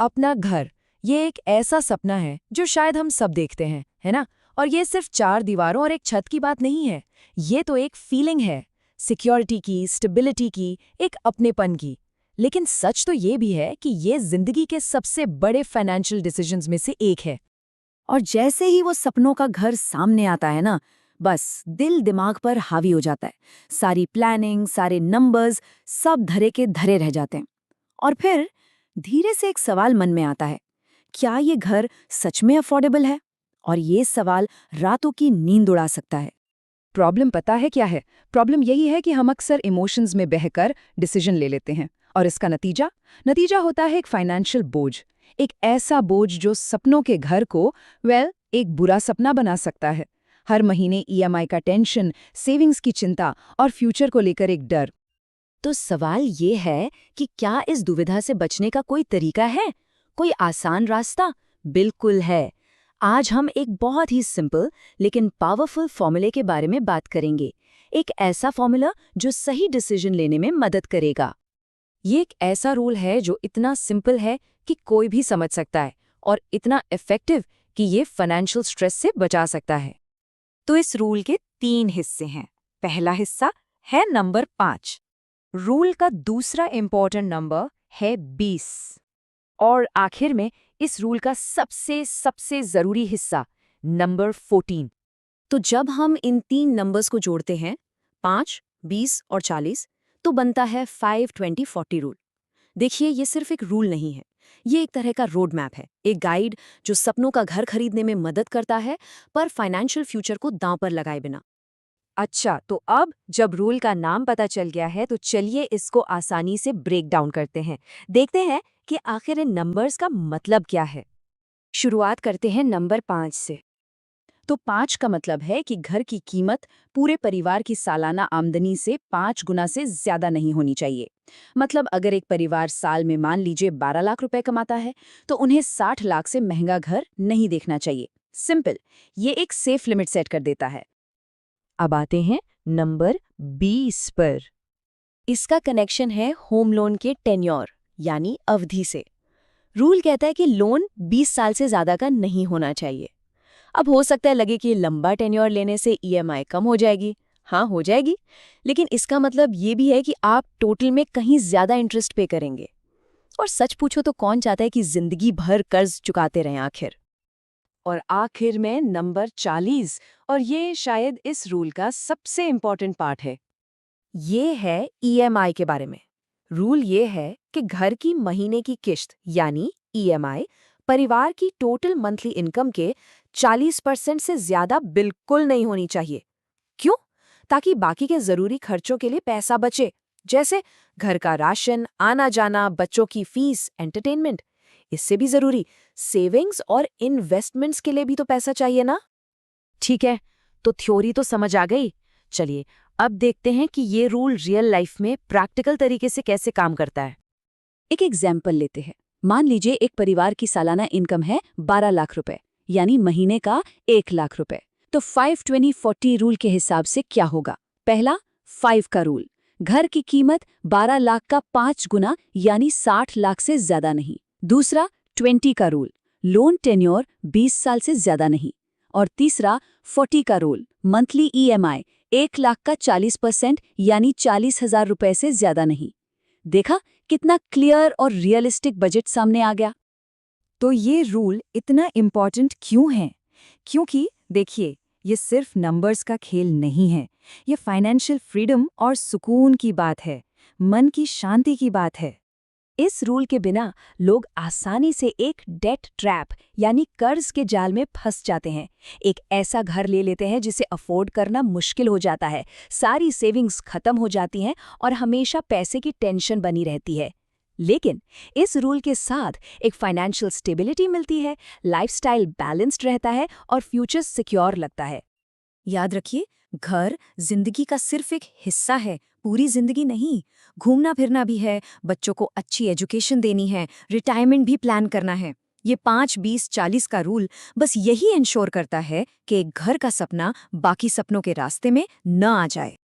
अपना घर, ये एक ऐसा सपना है जो शायद हम सब देखते हैं, है ना? और ये सिर्फ चार दीवारों और एक छत की बात नहीं है। ये तो एक फीलिंग है, सिक्योरिटी की, स्टेबिलिटी की, एक अपनेपन की। लेकिन सच तो ये भी है कि ये जिंदगी के सबसे बड़े फाइनेंशियल डिसीजंस में से एक है। और जैसे ही वो सपनों का घर सामने आता है ना, बस दिल दिमाग पर हावी हो जाता है। सारी प्लानिंग, सारे नंबर्स, सब धरे के धरे रह जाते हैं। और फिर धीरे से एक सवाल मन में आता है, क्या ये घर सच में अफोर्डेबल है? और ये सवाल रातों की नींद उड़ा सकता है। प्रॉब्लम पता है क्या है? प्रॉब्लम यही है कि हम अक्सर इमोशंस में बहकर डिसीजन ले लेते हैं, और इसका नतीजा नतीजा होता है एक फाइनेंशियल बोझ। एक ऐसा बोझ जो सपनों के घर को एक बुरा सपना बना सकता है। हर महीने ईएमआई का टेंशन, सेविंग्स की चिंता और फ्यूचर को लेकर एक डर। तो सवाल ये है कि क्या इस दुविधा से बचने का कोई तरीका है? कोई आसान रास्ता? बिल्कुल है। आज हम एक बहुत ही सिंपल लेकिन पावरफुल फॉर्मूले के बारे में बात करेंगे। एक ऐसा फॉर्मूला जो सही डिसीजन लेने में मदद करेगा। ये एक ऐसा रूल है जो इतना सिंपल है कि कोई भी समझ सकता है, और इतना इफेक्टिव कि ये फाइनेंशियल स्ट्रेस से बचा सकता है। तो इस रूल के 3 हिस्से हैं। पहला हिस्सा है नंबर 5। रूल का दूसरा इम्पोर्टेंट नंबर है 20। और आखिर में इस रूल का सबसे सबसे जरूरी हिस्सा, नंबर 14। तो जब हम इन 3 नंबर्स को जोड़ते हैं, 5, 20 और 40, तो बनता है 5-20-40 रूल। देखिए, ये सिर्फ एक रूल नहीं है, ये एक तरह का रोड मैप है, एक गाइड जो सपनों का घर खरीदने में मदद करता है, पर फाइनेंशियल फ्यूचर को दांव पर लगाए बिना। अच्छा, तो अब जब रूल का नाम पता चल गया है, तो चलिए इसको आसानी से ब्रेक डाउन करते हैं। देखते हैं कि आखिर इन नंबर्स का मतलब क्या है। शुरुआत करते हैं नंबर 5 से। तो 5 का मतलब है कि घर की कीमत पूरे परिवार की सालाना आमदनी से 5 गुना से ज्यादा नहीं होनी चाहिए। मतलब अगर एक परिवार साल में मान लीजिए 12 लाख रुपए कमाता है, तो उन्हें 60 लाख से महंगा घर नहीं देखना चाहिए। सिंपल, ये एक सेफ लिमिट सेट कर देता है। अब आते हैं नंबर 20 पर। इसका कनेक्शन है होम लोन के टेन्योर यानी अवधि से। रूल कहता है कि लोन 20 साल से ज्यादा का नहीं होना चाहिए। अब हो सकता है लगे कि लंबा टेन्योर लेने से ईएमआई कम हो जाएगी। हाँ, हो जाएगी, लेकिन इसका मतलब ये भी है कि आप टोटल में कहीं ज्यादा इंटरेस्ट पे करेंगे। और सच पूछो तो कौन चाहता है कि जिंदगी भर कर्ज चुकाते रहें आखिर। और आखिर में नंबर 40, और ये शायद इस रूल का सबसे इम्पोर्टेंट पार्ट है। ये है ईएमआई के बारे में। रूल ये है कि घर की महीने की किश्त यानी ईएमआई परिवार की टोटल मंथली इनकम के 40% से ज्यादा बिल्कुल नहीं होनी चाहिए। क्यों? ताकि बाकी के जरूरी खर्चों के लिए पैसा बचे, जैसे घर का राशन, आना जाना, बच्चों की फीस, एंटरटेनमेंट। इससे भी जरूरी सेविंग्स और इन्वेस्टमेंट्स के लिए भी तो पैसा चाहिए ना। ठीक है, तो थ्योरी तो समझ आ गई। चलिए अब देखते हैं कि ये रूल रियल लाइफ में प्रैक्टिकल तरीके से कैसे काम करता है। एक एग्जाम्पल लेते हैं। मान लीजिए एक परिवार की सालाना इनकम है 12 लाख रुपए, यानी महीने का 1 लाख रुपए। तो 5-20-40 रूल के हिसाब से क्या होगा? पहला, 5 का रूल, घर की कीमत 12 लाख का 5 गुना यानी 60 लाख से ज्यादा नहीं। दूसरा, 20 का रूल, लोन टेन्योर 20 साल से ज्यादा नहीं। और तीसरा, 40 का रूल, मंथली ईएमआई 1 लाख का 40% यानी 40,000 रुपए से ज्यादा नहीं। देखा कितना क्लियर और रियलिस्टिक बजट सामने आ गया। तो ये रूल इतना इम्पॉर्टेंट क्यों है? क्योंकि देखिए, ये सिर्फ नंबर्स का खेल नहीं है, ये फाइनेंशियल फ्रीडम और सुकून की बात है, मन की शांति की बात है। इस रूल के बिना लोग आसानी से एक डेट ट्रैप यानी कर्ज के जाल में फंस जाते हैं। एक ऐसा घर ले लेते हैं जिसे अफोर्ड करना मुश्किल हो जाता है, सारी सेविंग्स खत्म हो जाती हैं और हमेशा पैसे की टेंशन बनी रहती है। लेकिन इस रूल के साथ एक फाइनेंशियल स्टेबिलिटी मिलती है, लाइफस्टाइल बैलेंस्ड रहता है और फ्यूचर सिक्योर लगता है। याद रखिए, घर जिंदगी का सिर्फ एक हिस्सा है, पूरी जिंदगी नहीं। घूमना फिरना भी है, बच्चों को अच्छी एजुकेशन देनी है, रिटायरमेंट भी प्लान करना है। ये 5-20-40 का रूल बस यही इंश्योर करता है कि एक घर का सपना बाकी सपनों के रास्ते में न आ जाए।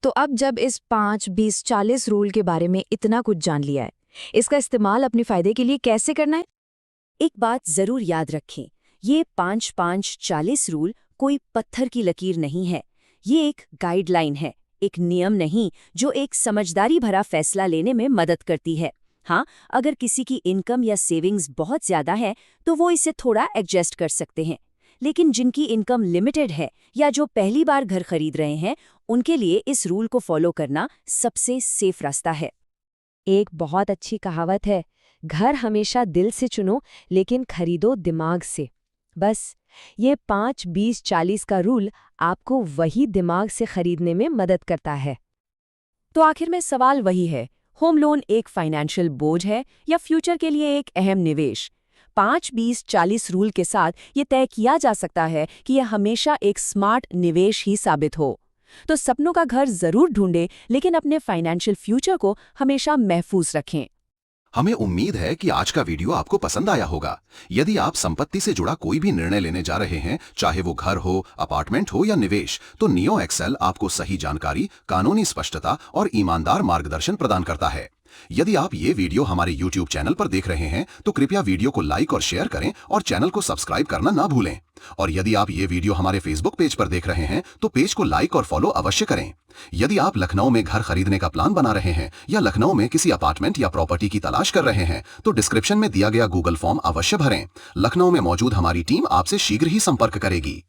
तो अब जब इस 5-20-40 रूल के बारे में इतना कुछ जान लिया है, इसका इस्तेमाल अपने फायदे के लिए कैसे करना है? एक बात जरूर याद रखें, ये 5-5-40 रूल कोई पत्थर की लकीर नहीं है। ये एक गाइडलाइन है, एक नियम नहीं, जो एक समझदारी भरा फैसला लेने में मदद करती है। हाँ, अगर किसी की इनकम या सेविंग्स बहुत ज्यादा है तो वो इसे थोड़ा एडजस्ट कर सकते हैं, लेकिन जिनकी इनकम लिमिटेड है या जो पहली बार घर खरीद रहे हैं, उनके लिए इस रूल को फॉलो करना सबसे सेफ रास्ता है। एक बहुत अच्छी कहावत है, घर हमेशा दिल से चुनो लेकिन खरीदो दिमाग से। बस ये 5-20-40 का रूल आपको वही दिमाग से खरीदने में मदद करता है। तो आखिर में सवाल वही है, होम लोन एक फाइनेंशियल बोझ है या फ्यूचर के लिए एक अहम निवेश? 5-20-40 रूल के साथ ये तय किया जा सकता है कि यह हमेशा एक स्मार्ट निवेश ही साबित हो। तो सपनों का घर जरूर ढूंढें, लेकिन अपने फाइनेंशियल फ्यूचर को हमेशा महफूज रखें। हमें उम्मीद है कि आज का वीडियो आपको पसंद आया होगा। यदि आप संपत्ति से जुड़ा कोई भी निर्णय लेने जा रहे हैं, चाहे वो घर हो, अपार्टमेंट हो या निवेश, तो नियो एक्सेल आपको सही जानकारी, कानूनी स्पष्टता और ईमानदार मार्गदर्शन प्रदान करता है। यदि आप ये वीडियो हमारे YouTube चैनल पर देख रहे हैं तो कृपया वीडियो को लाइक और शेयर करें और चैनल को सब्सक्राइब करना ना भूलें। और यदि आप ये वीडियो हमारे फेसबुक पेज पर देख रहे हैं तो पेज को लाइक और फॉलो अवश्य करें। यदि आप लखनऊ में घर खरीदने का प्लान बना रहे हैं या लखनऊ में किसी अपार्टमेंट या प्रॉपर्टी की तलाश कर रहे हैं तो डिस्क्रिप्शन में दिया गया गूगल फॉर्म अवश्य भरें। लखनऊ में मौजूद हमारी टीम आपसे शीघ्र ही संपर्क करेगी।